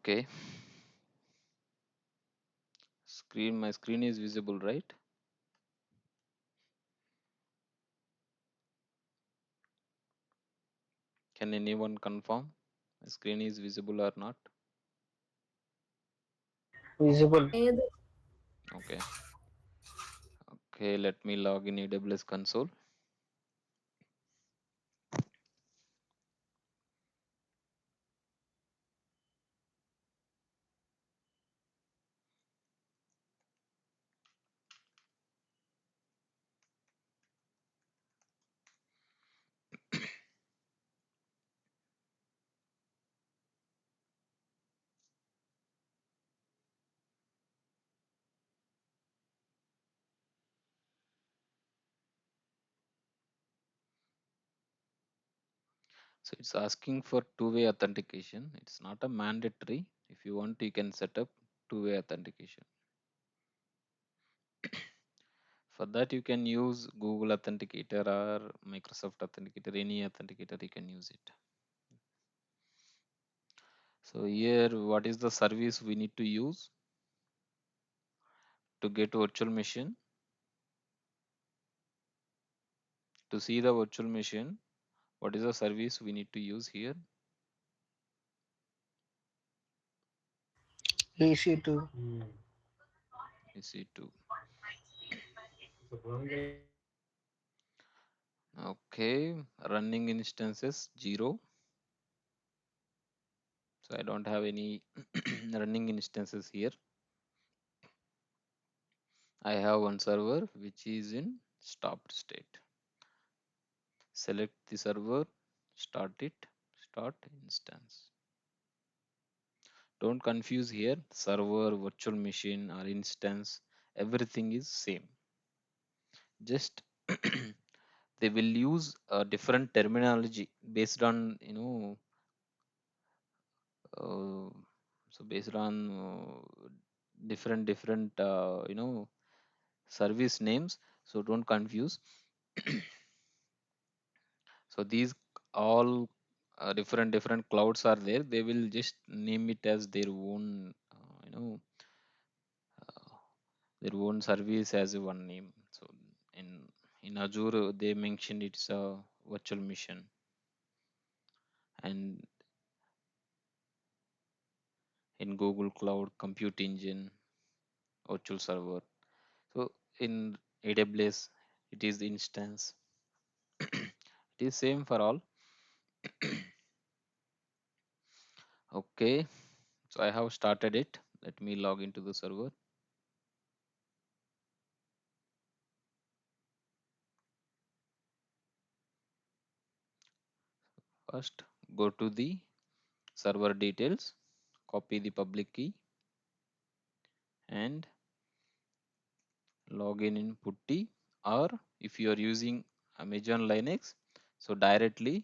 Okay, my screen is visible, right? Can anyone confirm my screen is visible or not? Visible. Okay. Okay, let me log in AWS console. So it's asking for two-way authentication. It's not a mandatory. If you want, you can set up two-way authentication. For that, you can use Google Authenticator or Microsoft Authenticator, any authenticator you can use it. So here, what is the service we need to use to get virtual machine? To see the virtual machine, what is the service we need to use here? EC2. EC2. Okay, running instances 0. So I don't have any running instances here. I have one server which is in stopped state. Select the server, start it, start instance. Don't confuse here, server, virtual machine or instance, everything is same. Just they will use a different terminology based on, uh, so based on different service names, so don't confuse. So these all different clouds are there, they will just name it as their own uh, their own service as a one name. So in Azure they mentioned it's a virtual machine, and in Google Cloud Compute Engine virtual server. So in AWS it is the instance. It is same for all. Okay, so I have started it. Let me log into the server. First, go to the server details, copy the public key, and log in putty. Or if you are using Amazon Linux, so directly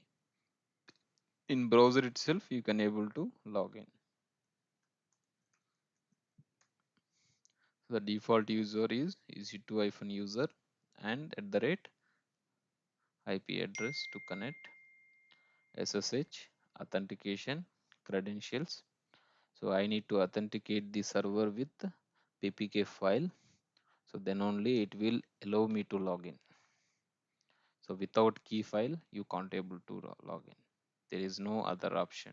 in browser itself you can able to log in. The default user is ec2-user and at the rate IP address to connect, SSH, authentication, credentials. So I need to authenticate the server with ppk file. So then only it will allow me to log in. So without key file, you can't able to log in. There is no other option.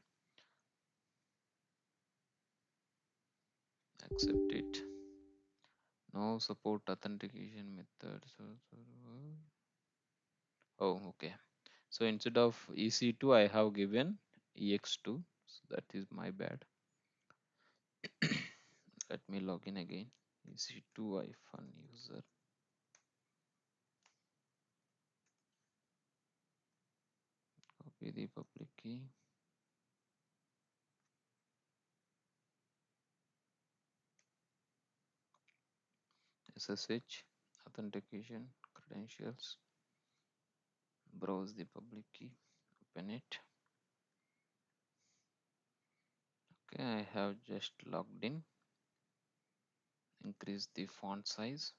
Accept it. No support authentication method. Oh, okay. So instead of EC2, I have given EX2. So that is my bad. Let me log in again. EC2-user. Copy the public key. SSH, authentication, credentials. Browse the public key. Open it. Okay, I have just logged in. Increase the font size.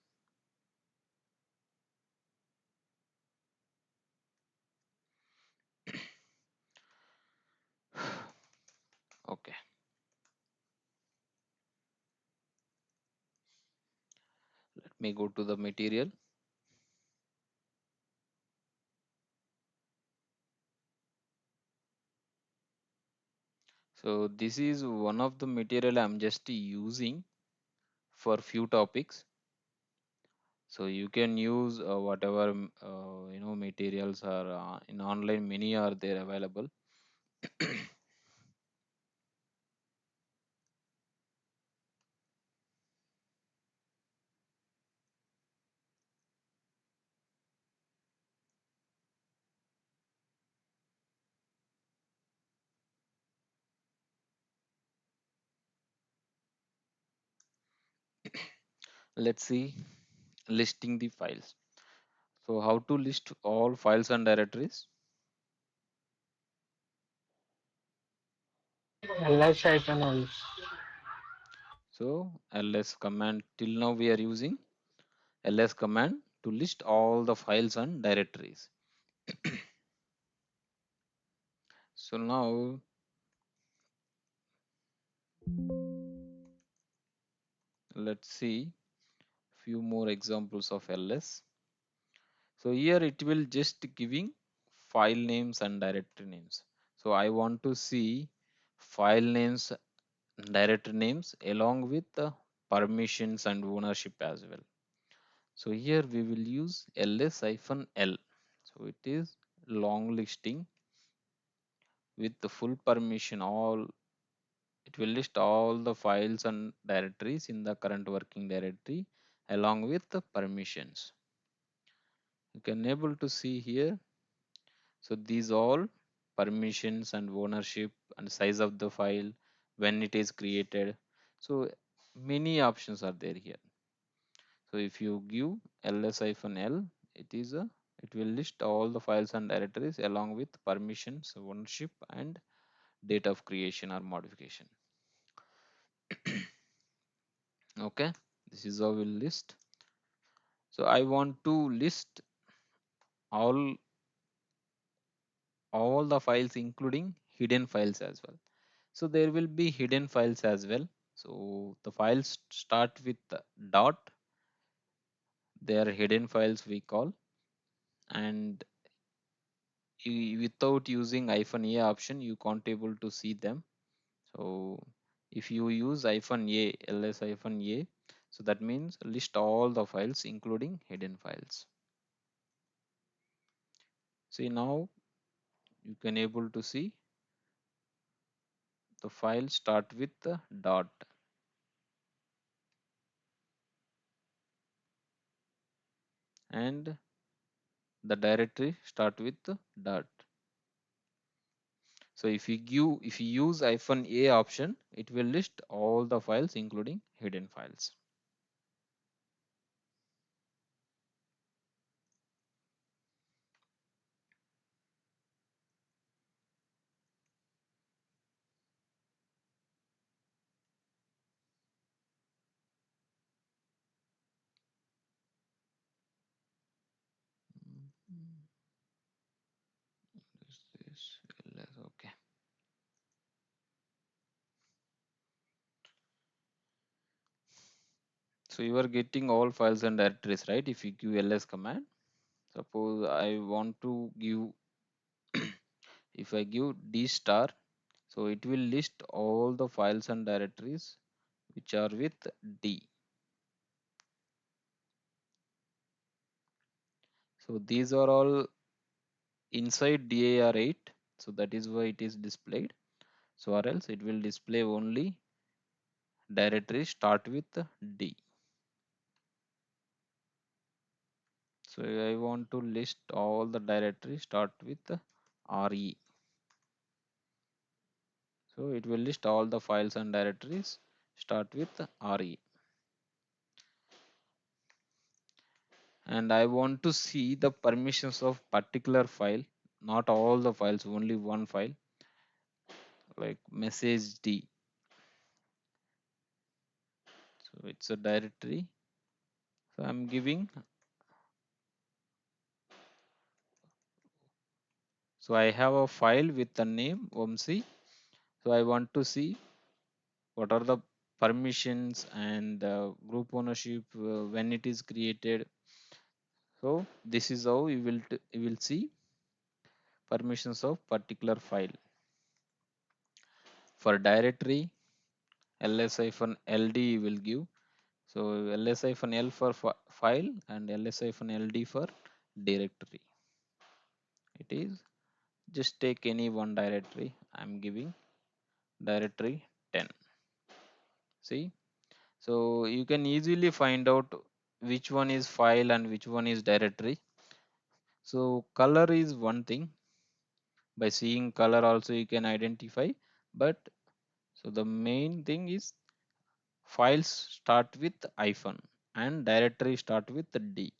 Okay. me go to the material. So this is one of the material I'm just using for few topics. So you can use whatever materials are in online. Many are there available. Let's see listing the files. So how to list all files and directories? ls-l. So ls command, till now we are using ls command to list all the files and directories. So now let's see few more examples of ls. So here it will just giving file names and directory names. So I want to see file names, directory names along with the permissions and ownership as well. So here we will use ls-l. So it is long listing with the full permission. All it will list all the files and directories in the current working directory along with the permissions. You can able to see here. So these all permissions and ownership and size of the file when it is created. So many options are there here. So if you give ls-l, it is a it will list all the files and directories along with permissions, ownership, and date of creation or modification. Okay, this is how we'll list. So I want to list all all the files including hidden files as well. So there will be hidden files as well. So the files start with the dot. They are hidden files we call, and without using hyphen a option you can't able to see them. So if you use hyphen a, ls hyphen a, so that means list all the files including hidden files. See now you can able to see the file start with the dot and the directory start with the dot. So if you use hyphen a option, it will list all the files including hidden files. Mhm. Is this okay? So you are getting all files and directories, right? If you give ls command, suppose I want to give if I give d star, so it will list all the files and directories which are with d. So these are all inside dir8, so that is why it is displayed. So or else it will display only directory start with d. So I want to list all the directories start with re. So it will list all the files and directories start with re. And I want to see the permissions of particular file, not all the files, only one file, like message d. So it's a directory. So I'm giving. So I have a file with the name Vamsi. So I want to see what are the permissions and group ownership when it is created. So this is how you will see permissions of particular file. For directory, ls-ld will give. So ls-l for file and ls-ld for directory. It is just take any one directory. I'm giving directory 10. See, so you can easily find out which one is file and which one is directory. So color is one thing. By seeing color also you can identify. But so the main thing is files start with hyphen and directory start with D.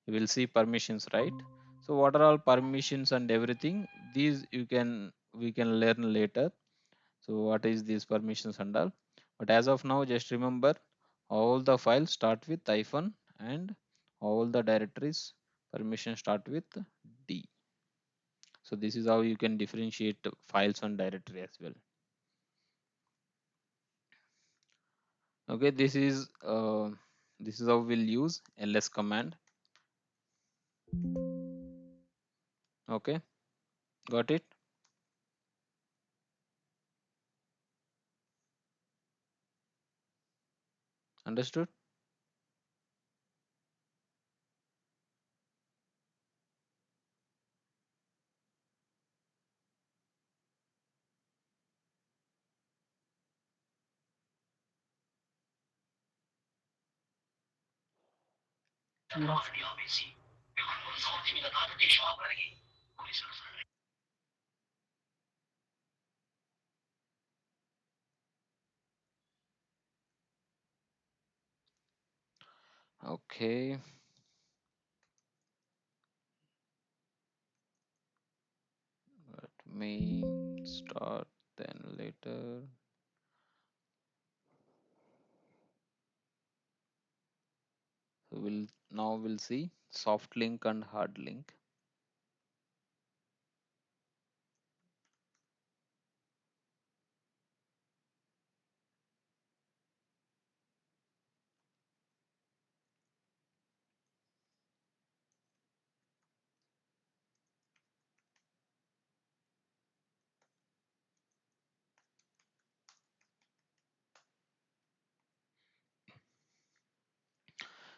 You will see permissions, right? So what are all permissions and everything? These we can learn later. So what is these permissions and all? But as of now, just remember all the files start with hyphen and all the directories permission start with D. So this is how you can differentiate files and directory as well. Okay, this is how we'll use ls command. Okay, got it? Understood? No. Okay, let me start then later. So we'll see soft link and hard link.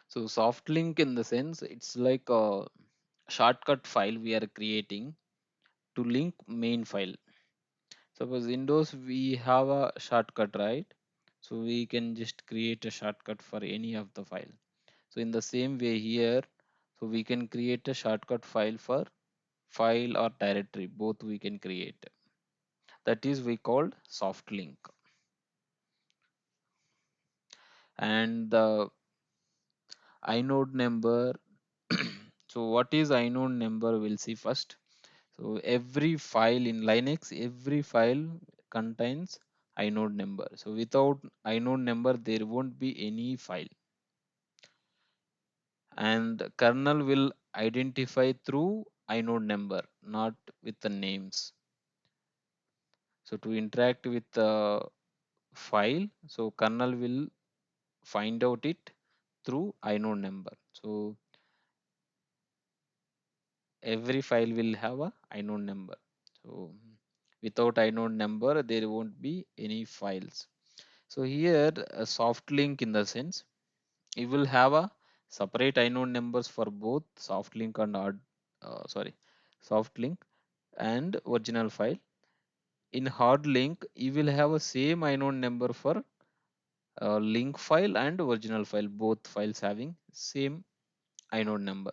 So soft link in the sense it's like a shortcut file we are creating to link main file. Suppose Windows we have a shortcut, right? So we can just create a shortcut for any of the file. So in the same way here, so we can create a shortcut file for file or directory, both we can create. That is we called soft link. And the inode number. So what is inode number? We'll see first. So every file in Linux, every file contains inode number. So without inode number, there won't be any file. And kernel will identify through inode number, not with the names. So to interact with the file, so kernel will find out it through inode number. So every file will have a inode number. So without inode number, there won't be any files. So here a soft link in the sense you will have a separate inode numbers for both soft link and soft link and original file. In hard link, you will have a same inode number for link file and original file, both files having same inode number.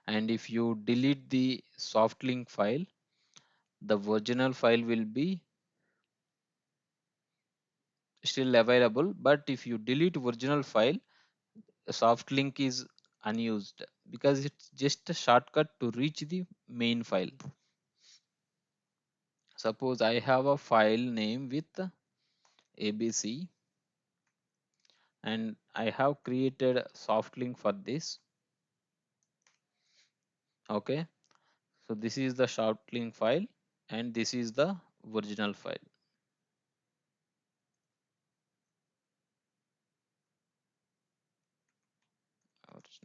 And if you delete the soft link file, the original file will be still available. But if you delete original file, the soft link is unused because it's just a shortcut to reach the main file. Suppose I have a file name with ABC and I have created soft link for this. Okay, so this is the soft link file and this is the original file.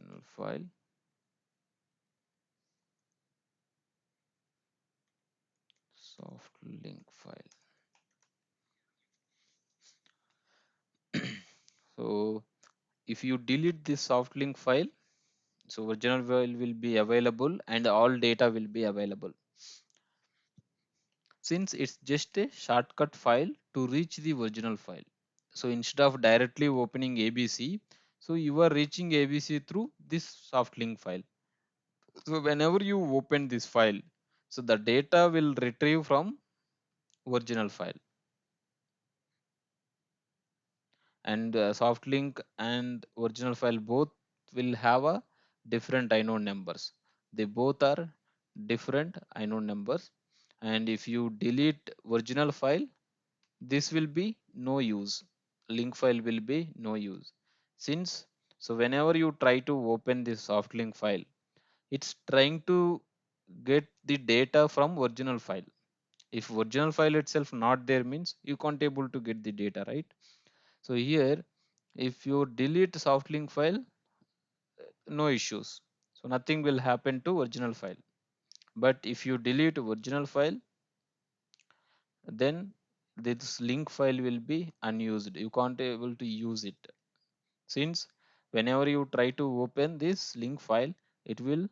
original file, soft link file. So if you delete this soft link file, so original file will be available and all data will be available. Since it's just a shortcut file to reach the original file. So instead of directly opening ABC, so you are reaching ABC through this soft link file. So whenever you open this file, so the data will retrieve from original file, and soft link and original file both will have a different inode numbers. They both are different inode numbers, and if you delete original file, this will be no use. Link file will be no use. Since so whenever you try to open this soft link file, it's trying to get the data from original file. If original file itself not there means you can't able to get the data, right? So here if you delete soft link file, no issues, so nothing will happen to original file. But if you delete original file, then this link file will be unused, you can't able to use it. Since whenever you try to open this link file, it will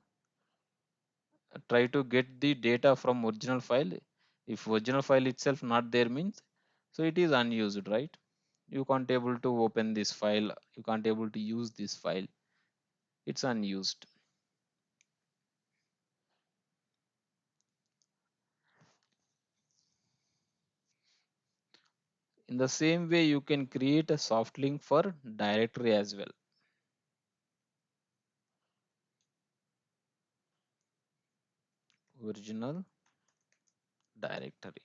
try to get the data from original file. If original file itself not there means, so it is unused, right? You can't able to open this file, you can't able to use this file, it's unused. In the same way you can create a soft link for directory as well. Original directory,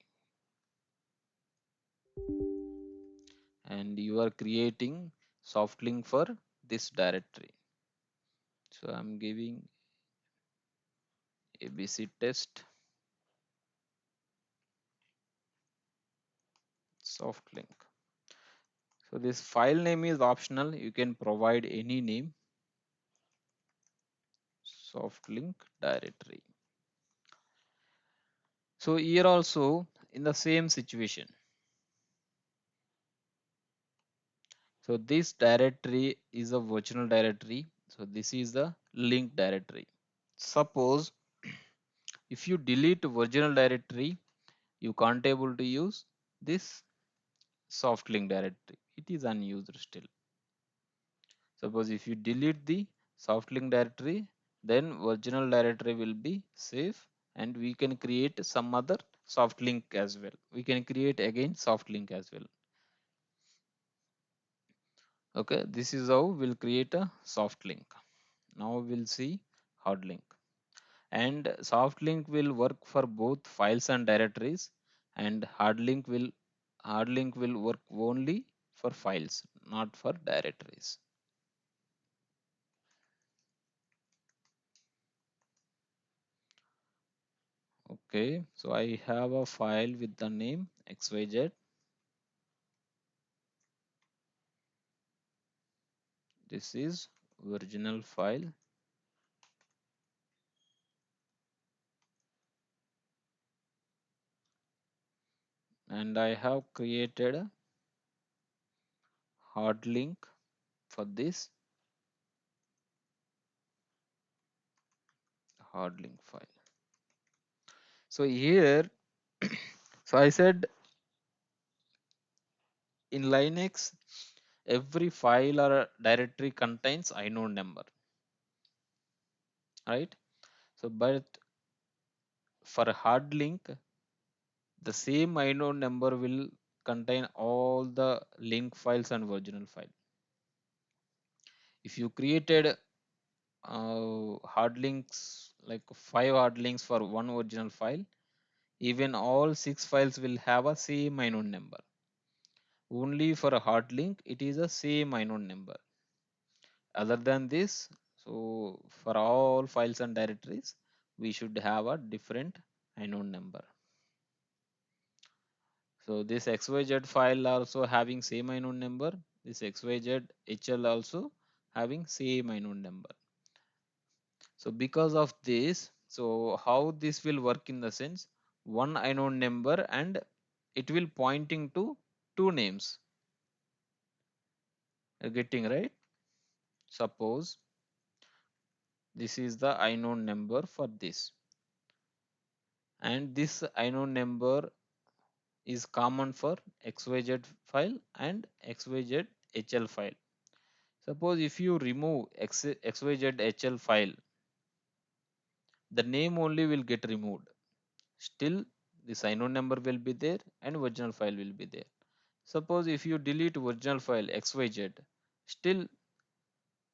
and you are creating soft link for this directory. So I'm giving ABC test soft link. So this file name is optional, you can provide any name. Soft link directory. So here also in the same situation. So this directory is a virtual directory. So this is the link directory. Suppose if you delete original directory, you can't able to use this soft link directory. It is unused still. Suppose if you delete the soft link directory, then original directory will be safe, and we can create some other soft link as well. We can create again soft link as well. Okay, this is how we'll create a soft link. Now we'll see hard link. And soft link will work for both files and directories, and hard link will work only for files, not for directories. Okay, so I have a file with the name xyz. This is original file, and I have created a hard link for this hard link file. So here, so I said in Linux, every file or directory contains inode number, right? So, but for a hard link, the same inode number will contain all the link files and original file. If you created hard links like 5 hard links for one original file, even all 6 files will have a same inode number. Only for a hard link, it is a same inode number. Other than this, so for all files and directories, we should have a different inode number. So this xyz file also having same inode number. This xyz HL also having same inode number. So because of this, so how this will work in the sense, one inode number and it will pointing to two names. You're getting right? Suppose this is the inode number for this, and this inode number is common for xyz file and xyz hl file. Suppose if you remove xyz hl file, the name only will get removed. Still, this inode number will be there and original file will be there. Suppose if you delete original file xyz, still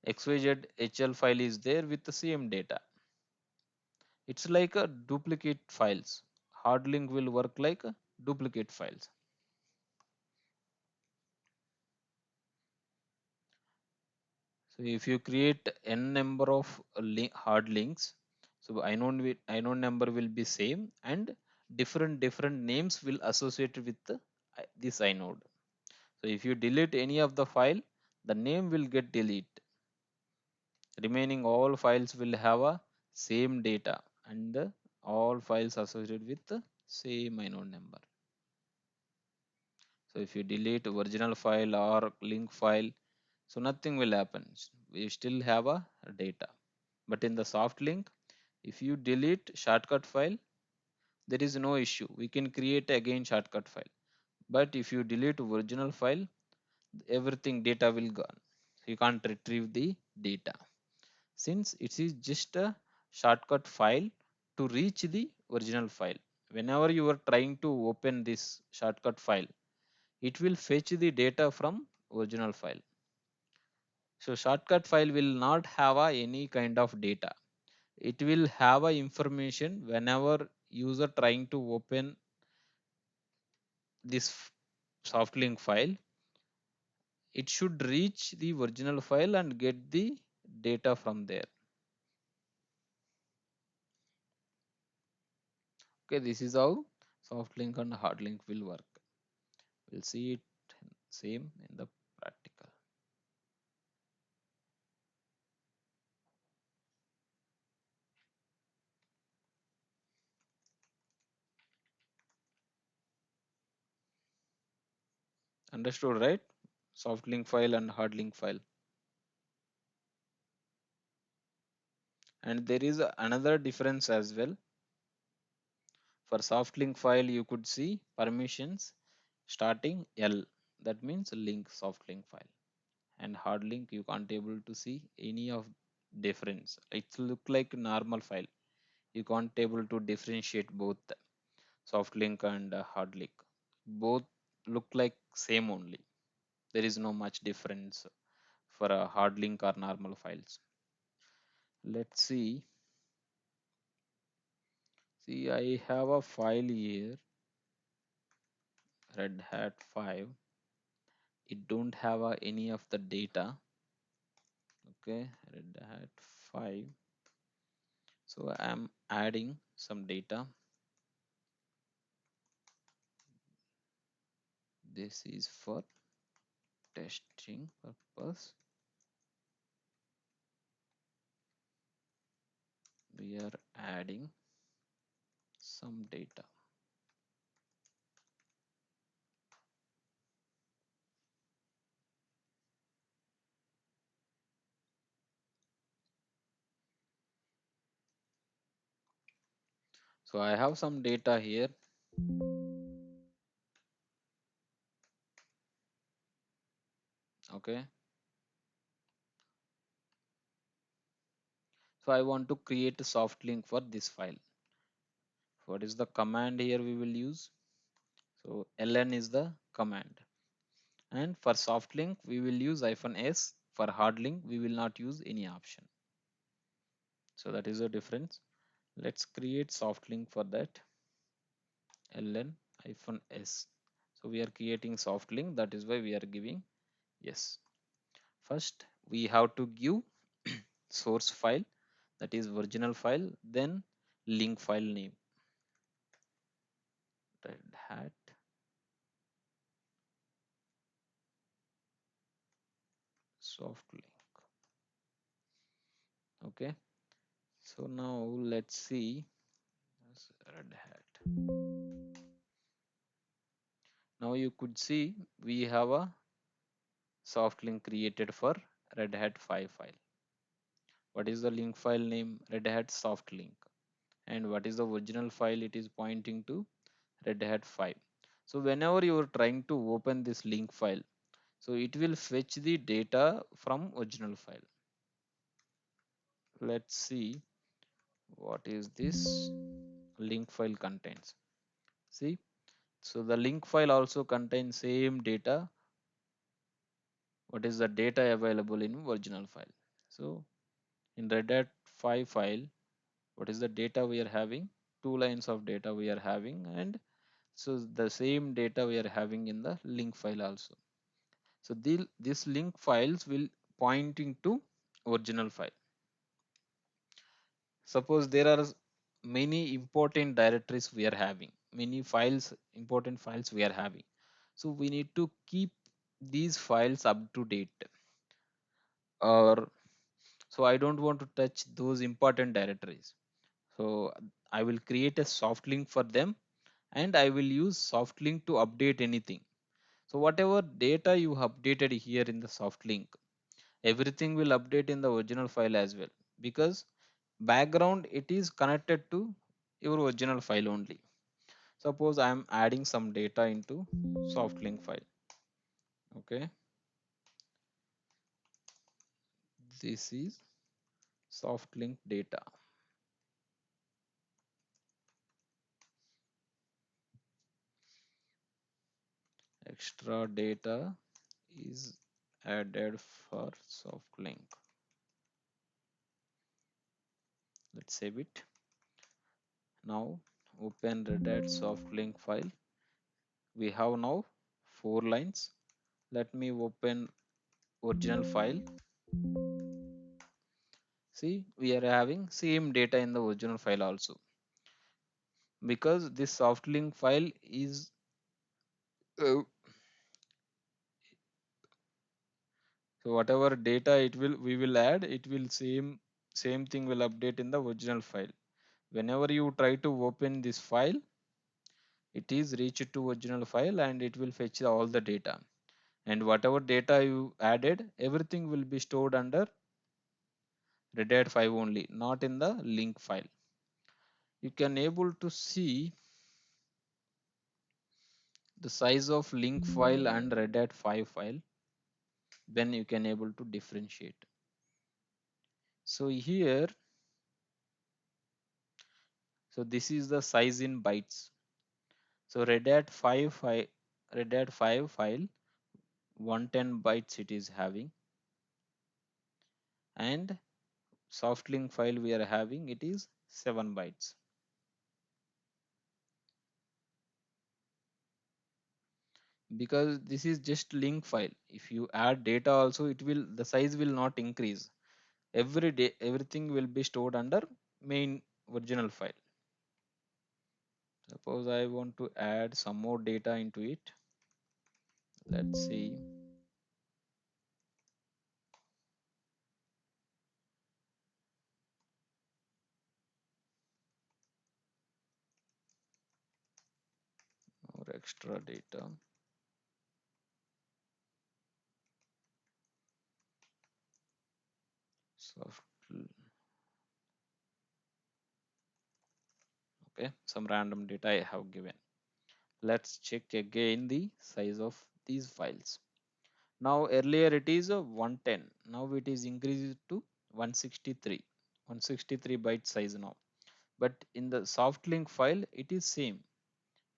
xyz hl file is there with the same data. It's like a duplicate files. Hard link will work like a duplicate files. So if you create n number of hard links, so inode number will be same and different names will associate with this inode. So if you delete any of the file, the name will get deleted. Remaining all files will have a same data and all files associated with the same inode number. So if you delete original file or link file, so nothing will happen. We still have a data. But in the soft link, if you delete shortcut file, there is no issue. We can create again shortcut file. But if you delete original file, everything data will gone. You can't retrieve the data. Since it is just a shortcut file to reach the original file. Whenever you are trying to open this shortcut file, it will fetch the data from original file. So shortcut file will not have any kind of data. It will have a information whenever user trying to open this soft link file, it should reach the original file and get the data from there. Okay, this is how soft link and hard link will work. We'll see it same in the practical. Understood, right? Soft link file and hard link file. And there is another difference as well. For soft link file, you could see permissions starting L. That means link soft link file. And hard link, you can't able to see any of difference. It look like normal file. You can't able to differentiate both soft link and hard link. Both look like same only. There is no much difference for a hard link or normal files. Let's see. See, I have a file here, Red Hat 5. It don't have any of the data. Okay, Red Hat 5. So I'm adding some data. This is for testing purpose. We are adding some data. So I have some data here. Okay. So I want to create a soft link for this file. What is the command here we will use? So ln is the command. And for soft link, we will use -s. For hard link, we will not use any option. So that is the difference. Let's create soft link for that. ln-s. So we are creating soft link. That is why we are giving yes. First, we have to give source file, that is original file, then link file name. Red Hat soft link. Okay. So now let's see Red Hat. Now you could see we have a soft link created for Red Hat 5 file. What is the link file name? Red Hat soft link. And what is the original file? It is pointing to Red Hat 5. So whenever you are trying to open this link file, so it will fetch the data from original file. Let's see what is this link file contains. See, so the link file also contains same data. What is the data available in original file? So in Red Hat 5 file, what is the data we are having? Two lines of data we are having, and so the same data we are having in the link file also. So these link files will pointing to original file. Suppose there are many important directories we are having, many files, important files we are having. So we need to keep these files up to date, or so I don't want to touch those important directories. So I will create a soft link for them, and I will use soft link to update anything. So whatever data you updated here in the soft link, everything will update in the original file as well, because background it is connected to your original file only. Suppose I am adding some data into soft link file. Okay, this is soft link data. Extra data is added for soft link. Let's save it. Now open Red Hat soft link file. We have now 4 lines. Let me open original file. See, we are having same data in the original file also, because this soft link file is uh, so whatever data it will we will add, it will same thing will update in the original file. Whenever you try to open this file, it is reached to original file and it will fetch all the data, and whatever data you added, everything will be stored under Red Hat 5 only, not in the link file. You can able to see the size of link file and Red Hat 5 file, then you can able to differentiate. So here, so this is the size in bytes. So Red Hat 5 file 110 bytes it is having, and soft link file we are having it is 7 bytes. Because this is just link file, if you add data also, it will the size will not increase. Every day everything will be stored under main original file. Suppose I want to add some more data into it. Let's see. More extra data. Soft, okay, some random data I have given. Let's check again the size of these files. Now earlier it is a 110. Now it is increased to 163. 163 byte size now. But in the soft link file it is same.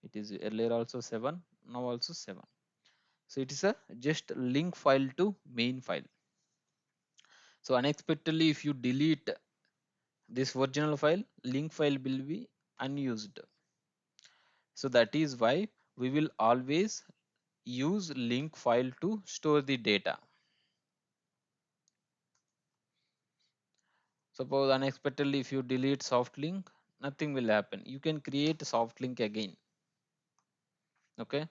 It is earlier also 7. Now also 7. So it is a just link file to main file. So unexpectedly if you delete this original file, link file will be unused. So that is why we will always use link file to store the data. Suppose unexpectedly if you delete soft link, nothing will happen. You can create a soft link again. Okay.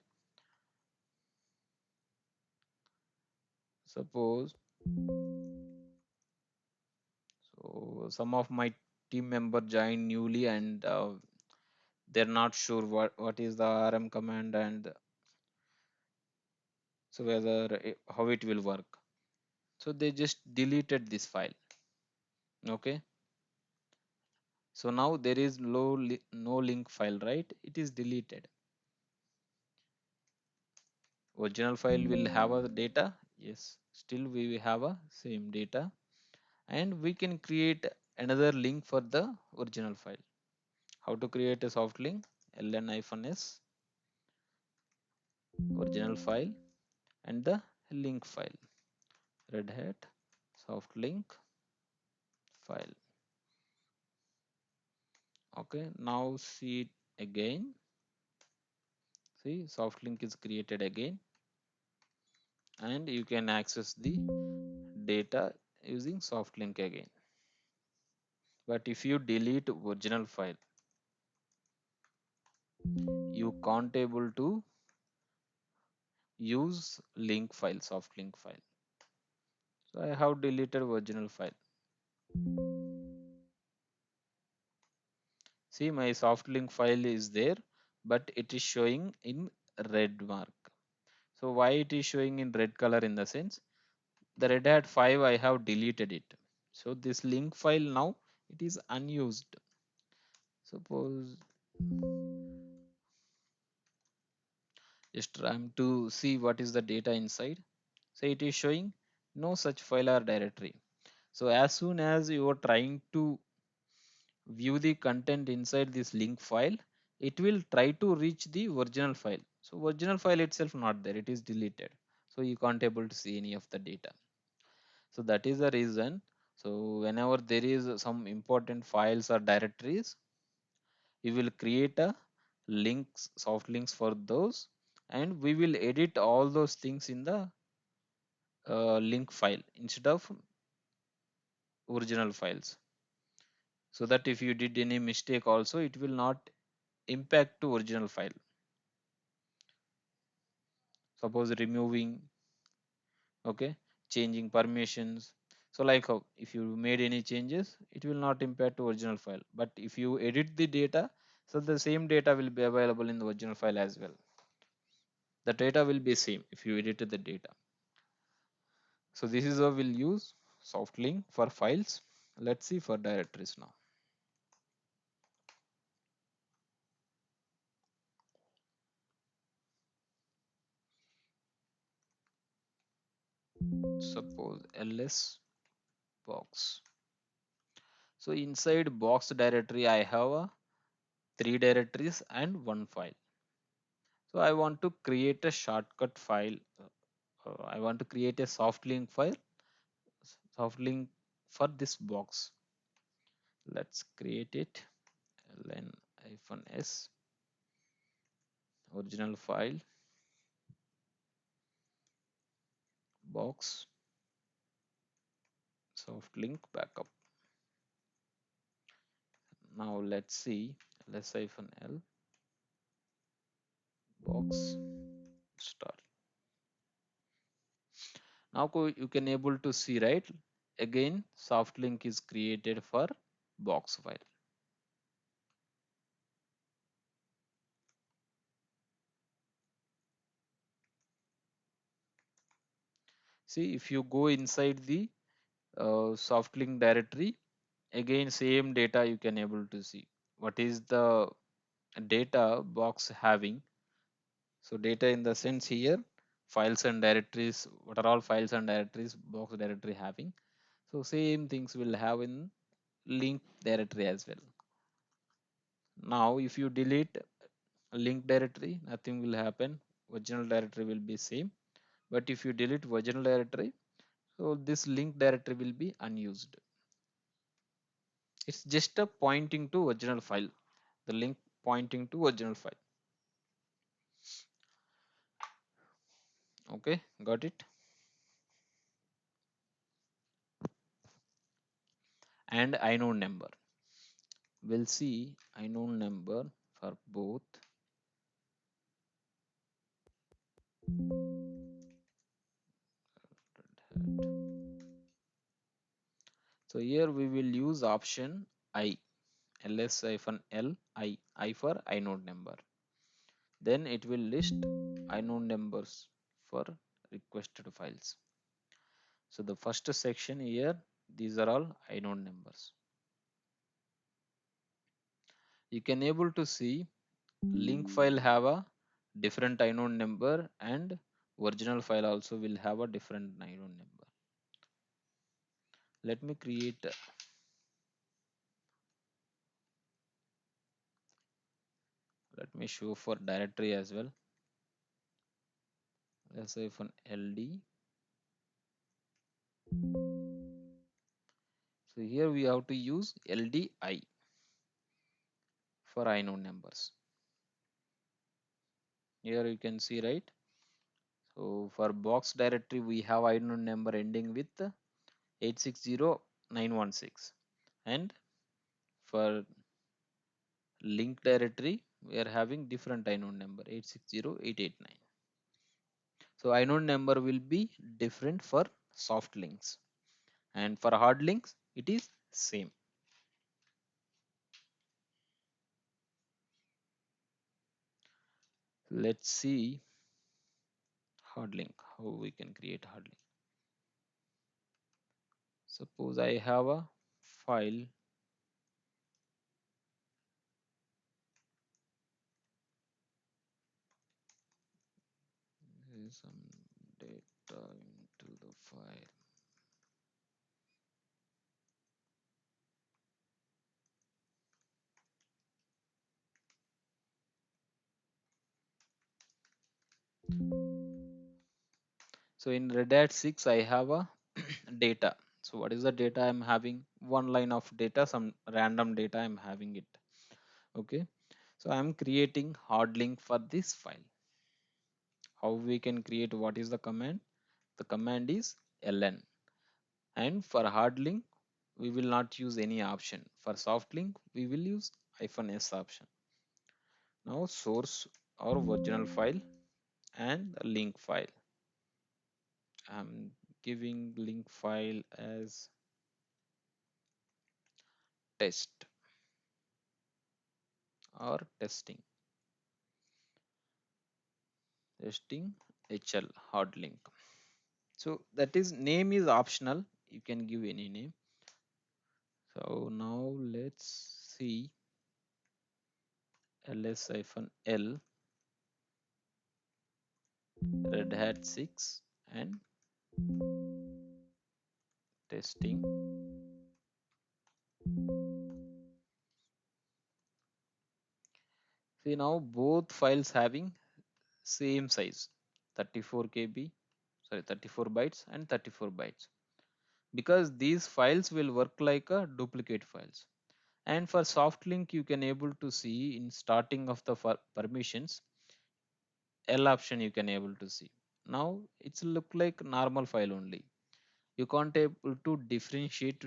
Suppose, so some of my team member joined newly and they're not sure what is the rm command, and so whether how it will work. So they just deleted this file. Okay, so now there is no link file, right? It is deleted. Original file will have a data, yes, still we will have a same data, and we can create another link for the original file. How to create a soft link? ln-s original file and the link file, red hat soft link file. Okay, now see it again. See, soft link is created again, and you can access the data using soft link again. But if you delete original file, you can't able to use link file, soft link file. So I have deleted original file. See, my soft link file is there, but it is showing in red mark. So why it is showing in red color? In the sense, the Red Hat 5 I have deleted it. So this link file now it is unused. Suppose just trying to see what is the data inside. So it is showing no such file or directory. So as soon as you are trying to view the content inside this link file, it will try to reach the original file. So original file itself not there, it is deleted. So you can't able to see any of the data. So that is the reason. So whenever there is some important files or directories, we will create a links, soft links for those, and we will edit all those things in the link file instead of original files, so that if you did any mistake also it will not impact to original file. Suppose removing, okay, changing permissions. So like how if you made any changes, it will not impact to original file, but if you edit the data, so the same data will be available in the original file as well. The data will be same if you edited the data. So this is how we'll use soft link for files. Let's see for directories now. Suppose ls box. So inside box directory I have a 3 directories and 1 file. So I want to create a shortcut file. I want to create a soft link file, soft link for this box. Let's create it. ln-s original file box soft link backup. Now let's see ls-l box start. Now you can able to see, right? Again, soft link is created for box file. See, if you go inside the soft link directory, again same data you can able to see. What is the data box having? So data in the sense here, files and directories. What are all files and directories box directory having? So same things will have in link directory as well. Now if you delete link directory, nothing will happen. Original directory will be same. But if you delete original directory, so this link directory will be unused. It's just a pointing to original file. The link pointing to original file. Okay, got it. And inode number. We'll see inode number for both. So here we will use option I. ls-l for inode number. Then it will list inode numbers for requested files. So the first section here, these are all inode numbers. You can able to see link file have a different inode number and original file also will have a different inode number. Let me create, let me show for directory as well. Let's say for ld. So here we have to use ldi for inode numbers. Here you can see, right? So for box directory, we have inode number ending with 860916, and for link directory, we are having different inode number 860889. So inode number will be different for soft links, and for hard links, it is same. Let's see hard link, how we can create hard link. Suppose I have a file, some data into the file. So in Red Hat 6, I have a data. So what is the data I'm having? One line of data, some random data I'm having it. Okay. So I'm creating hard link for this file. How we can create, what is the command? The command is ln. And for hard link, we will not use any option. For soft link, we will use -s option. Now source or original file and the link file. I'm giving link file as test or testing hl hard link. So that is, name is optional, you can give any name. So now let's see ls-l red hat 6 and testing. See, now both files having same size, 34 KB, sorry, 34 bytes and 34 bytes, because these files will work like a duplicate files. And for soft link, you can able to see in starting of the permissions, L option you can able to see. Now it's look like normal file only. You can't able to differentiate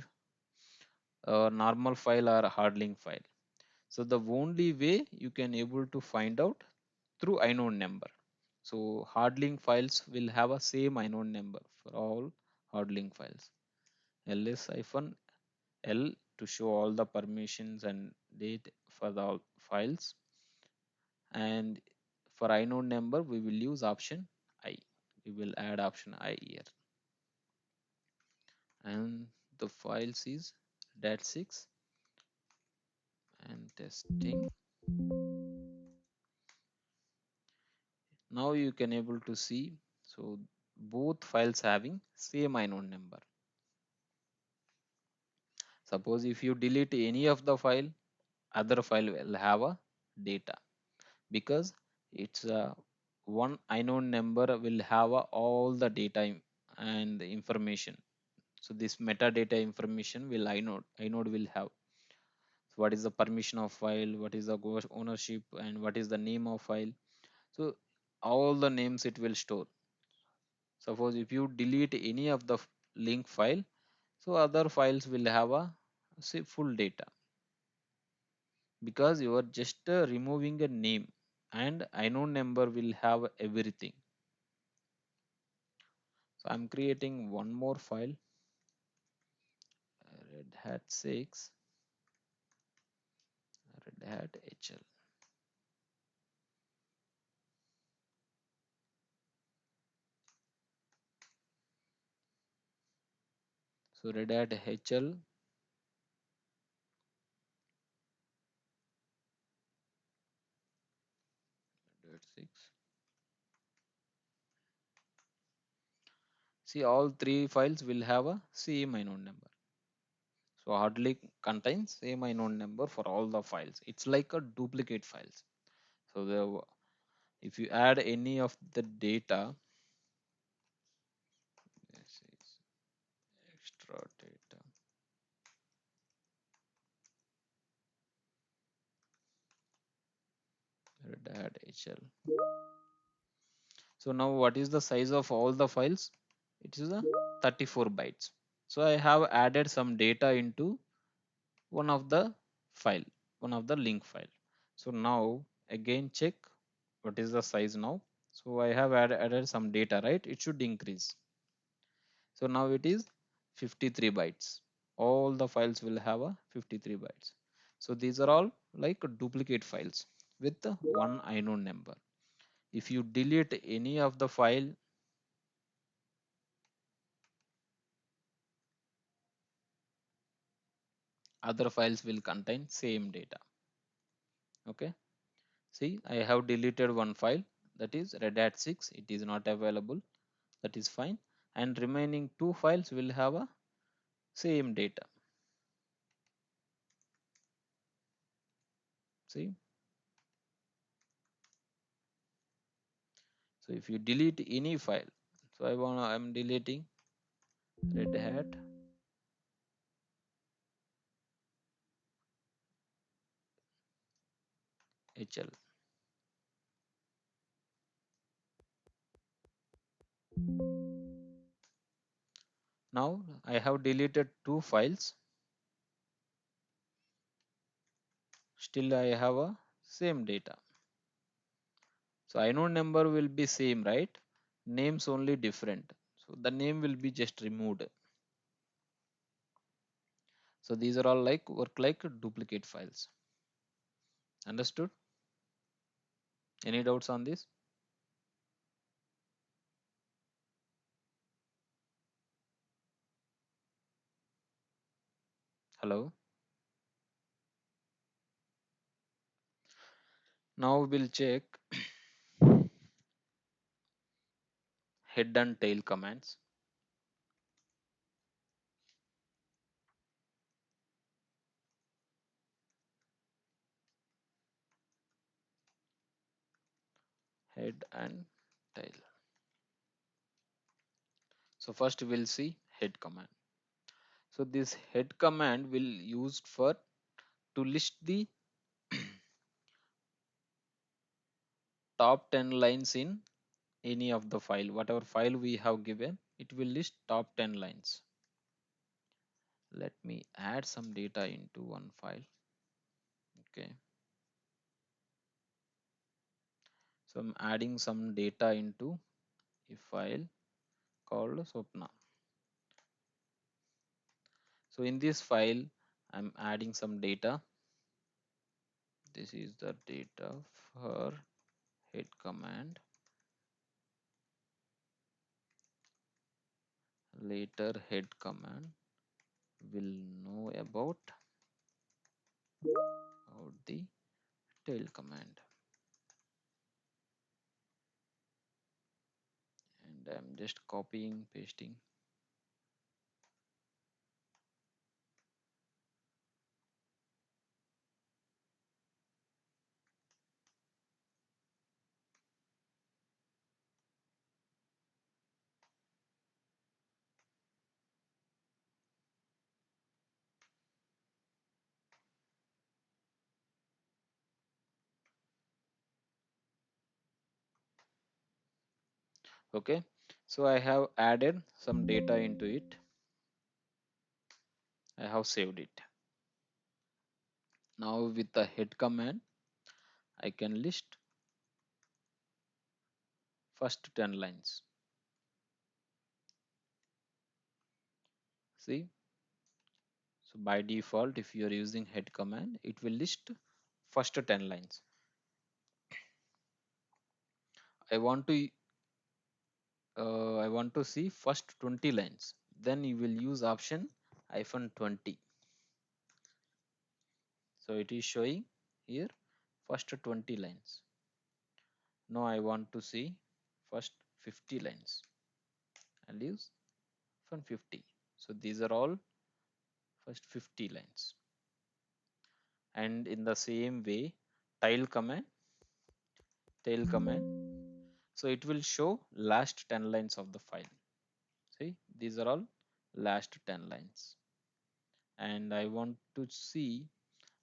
a normal file or a hard link file. So the only way you can able to find out through inode number. So hard link files will have a same inode number for all hard link files. ls-l to show all the permissions and date for the all files, and for inode number we will use option I. We will add option I here, and the files is dat6 and testing. Now you can able to see, so both files having same inode number. Suppose if you delete any of the file, other file will have a data, because it's a one inode number will have all the data and the information. So this metadata information will inode will have. So what is the permission of file, what is the ownership, and what is the name of file. So all the names it will store. Suppose if you delete any of the link file, so other files will have a, say, full data, because you are just removing a name, and inode number will have everything. So I'm creating one more file, red hat 6 red hat hl. So red hat hl red hat 6. See, all three files will have a same inode number. So hardly contains same inode number for all the files. It's like a duplicate files. So if you add any of the data, this is extra data, red hat hl. So now what is the size of all the files? It is a 34 bytes. So I have added some data into one of the file, one of the link file. So now again check what is the size now. So I have added some data, right? It should increase. So now it is 53 bytes. All the files will have a 53 bytes. So these are all like duplicate files with one inode number. If you delete any of the file, other files will contain same data. Okay, see, I have deleted one file, that is red hat 6. It is not available, that is fine, and remaining two files will have a same data. See, so if you delete any file, so I'm deleting red hat hl. Now I have deleted two files, still I have a same data. So inode number will be same, right? Names only different. So the name will be just removed. So these are all like work like duplicate files. Understood? Any doubts on this? Hello. Now we'll check head and tail commands. Head and tail. So first we'll see head command. So this head command will used for to list the top 10 lines in any of the file. Whatever file we have given, it will list top 10 lines. Let me add some data into one file. Okay. So I'm adding some data into a file called Sopna. So in this file, I'm adding some data. This is the data for head command. Later head command will know about the tail command. And I'm just copying, pasting. Okay. So I have added some data into it. I have saved it. Now with the head command, I can list first 10 lines. See, so by default, if you are using head command, it will list first 10 lines. I want to I want to see first 20 lines. Then you will use option -20. So it is showing here first 20 lines. Now I want to see first 50 lines. I'll use from 50. So these are all first 50 lines. And in the same way, tail command, tail command. So it will show last 10 lines of the file. See, these are all last 10 lines. And I want to see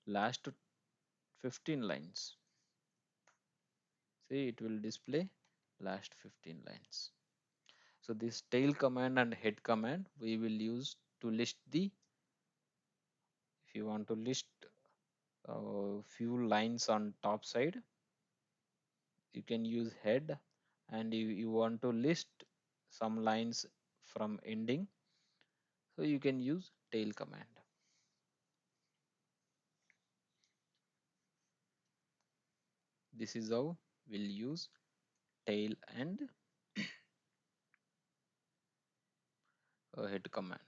last 15 lines. See, it will display last 15 lines. So this tail command and head command we will use to list the, if you want to list a few lines on top side, you can use head, and you want to list some lines from ending, so you can use tail command. This is how we'll use tail and head command.